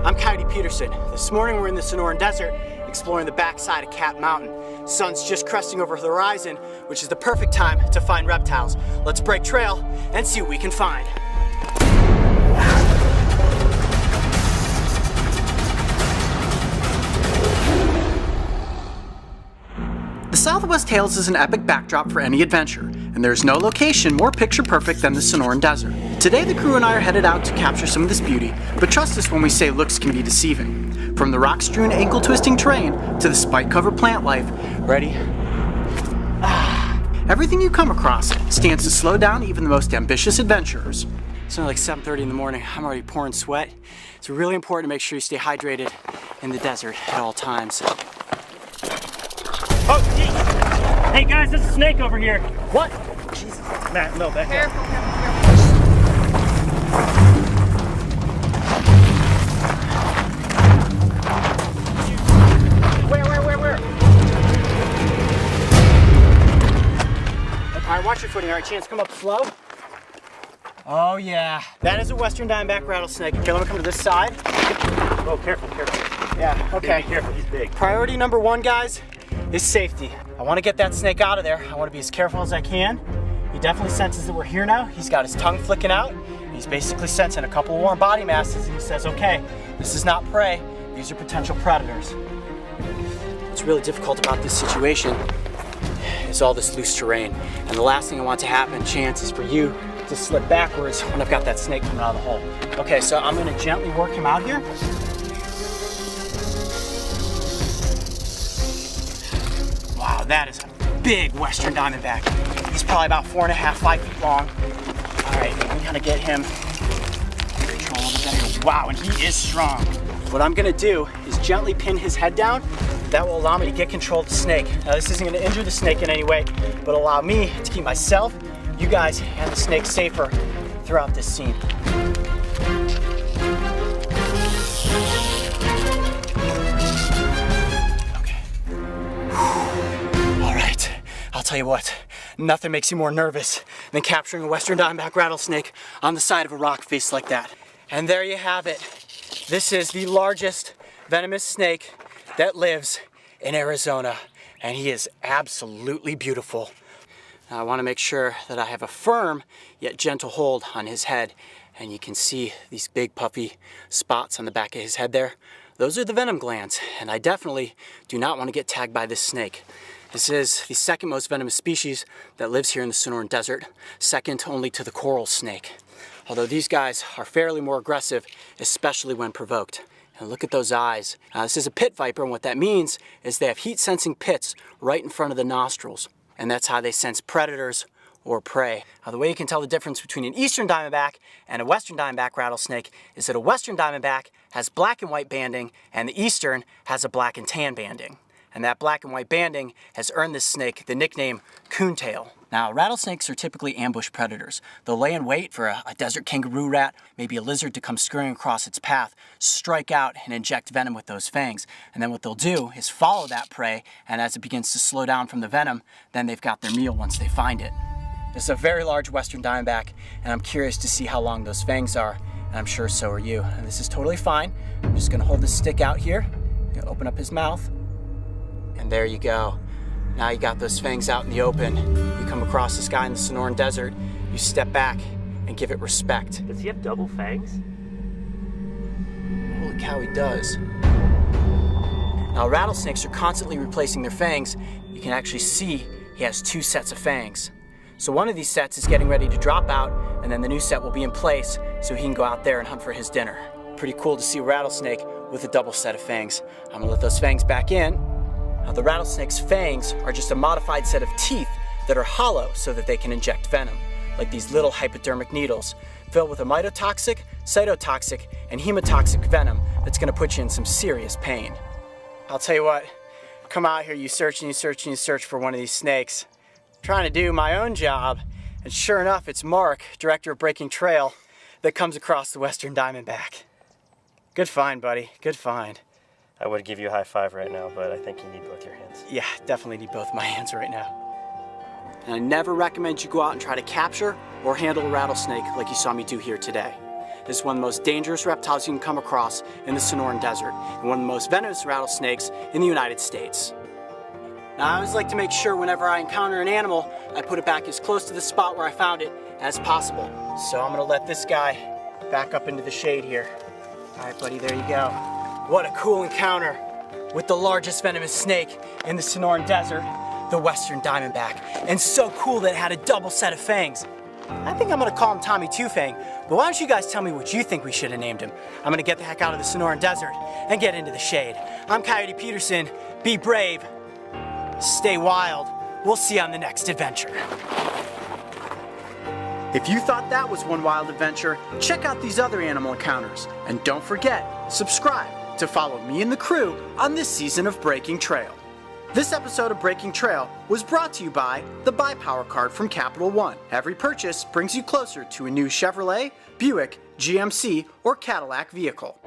I'm Coyote Peterson. This morning we're in the Sonoran Desert exploring the backside of Cat Mountain. Sun's just cresting over the horizon, which is the perfect time to find reptiles. Let's break trail and see what we can find. The Southwest Hills is an epic backdrop for any adventure, and there's no location more picture-perfect than the Sonoran Desert. Today the crew and I are headed out to capture some of this beauty, but trust us when we say looks can be deceiving. From the rock-strewn, ankle-twisting terrain to the spike-covered plant life, ready? Everything you come across stands to slow down even the most ambitious adventurers. It's only like 7:30 in the morning. I'm already pouring sweat. It's really important to make sure you stay hydrated in the desert at all times. Oh, geez. Hey guys, there's a snake over here. What? Jesus. Matt, no, back Careful, up. careful, Where? Alright, watch your footing. Alright, Chance, come up slow. Oh yeah, that is a western diamondback rattlesnake. Okay, let me come to this side. Oh, careful. Yeah, okay. Be careful, he's big. Priority number one, guys, is safety. I want to get that snake out of there. I want to be as careful as I can. He definitely senses that we're here now. He's got his tongue flicking out. He's basically sensing a couple of warm body masses, and he says, okay, this is not prey. These are potential predators. What's really difficult about this situation is all this loose terrain. And the last thing I want to happen, Chance, is for you to slip backwards when I've got that snake coming out of the hole. Okay, so I'm gonna gently work him out here. Wow, that is a big western diamondback. He's probably about 4.5, 5 feet long. All right, we gotta get him control of the. Wow, and he is strong. What I'm gonna do is gently pin his head down. That will allow me to get control of the snake. Now this isn't gonna injure the snake in any way, but allow me to keep myself, you guys, and the snake safer throughout this scene. Okay. All right, I'll tell you what, nothing makes you more nervous than capturing a western diamondback rattlesnake on the side of a rock face like that. And there you have it. This is the largest venomous snake that lives in Arizona, and he is absolutely beautiful. Now I want to make sure that I have a firm yet gentle hold on his head, and you can see these big puffy spots on the back of his head there. Those are the venom glands, and I definitely do not want to get tagged by this snake. This is the second most venomous species that lives here in the Sonoran Desert, second only to the coral snake. Although these guys are fairly more aggressive, especially when provoked. And look at those eyes. This is a pit viper, and what that means is they have heat-sensing pits right in front of the nostrils. And that's how they sense predators or prey. Now, the way you can tell the difference between an eastern diamondback and a western diamondback rattlesnake is that a western diamondback has black and white banding, and the eastern has a black and tan banding. And that black and white banding has earned this snake the nickname coontail. Now, rattlesnakes are typically ambush predators. They'll lay in wait for a desert kangaroo rat, maybe a lizard to come scurrying across its path, strike out and inject venom with those fangs. And then what they'll do is follow that prey, and as it begins to slow down from the venom, then they've got their meal once they find it. This is a very large western diamondback, and I'm curious to see how long those fangs are, and I'm sure so are you. And this is totally fine. I'm just gonna hold this stick out here, open up his mouth, and there you go. Now you got those fangs out in the open. You come across this guy in the Sonoran Desert, you step back and give it respect. Does he have double fangs? Holy cow, he does. Now rattlesnakes are constantly replacing their fangs. You can actually see he has 2 sets of fangs. So one of these sets is getting ready to drop out, and then the new set will be in place so he can go out there and hunt for his dinner. Pretty cool to see a rattlesnake with a double set of fangs. I'm gonna let those fangs back in. Now, the rattlesnake's fangs are just a modified set of teeth that are hollow so that they can inject venom, like these little hypodermic needles filled with a mitotoxic, cytotoxic, and hemotoxic venom that's gonna put you in some serious pain. I'll tell you what, come out here, you search and you search and you search for one of these snakes. I'm trying to do my own job, and sure enough, it's Mark, director of Breaking Trail, that comes across the western diamondback. Good find, buddy, good find. I would give you a high five right now, but I think you need both your hands. Yeah, definitely need both my hands right now. And I never recommend you go out and try to capture or handle a rattlesnake like you saw me do here today. is one of the most dangerous reptiles you can come across in the Sonoran Desert, and one of the most venomous rattlesnakes in the United States. Now, I always like to make sure whenever I encounter an animal, I put it back as close to the spot where I found it as possible. So I'm gonna let this guy back up into the shade here. All right, buddy, there you go. What a cool encounter with the largest venomous snake in the Sonoran Desert, the Western Diamondback. And so cool that it had a double set of fangs. I think I'm gonna call him Tommy Two Fang, but why don't you guys tell me what you think we should have named him? I'm gonna get the heck out of the Sonoran Desert and get into the shade. I'm Coyote Peterson. Be brave, stay wild. We'll see you on the next adventure. If you thought that was one wild adventure, check out these other animal encounters. And don't forget, subscribe to follow me and the crew on this season of Breaking Trail. This episode of Breaking Trail was brought to you by the Buy Power Card from Capital One. Every purchase brings you closer to a new Chevrolet, Buick, GMC, or Cadillac vehicle.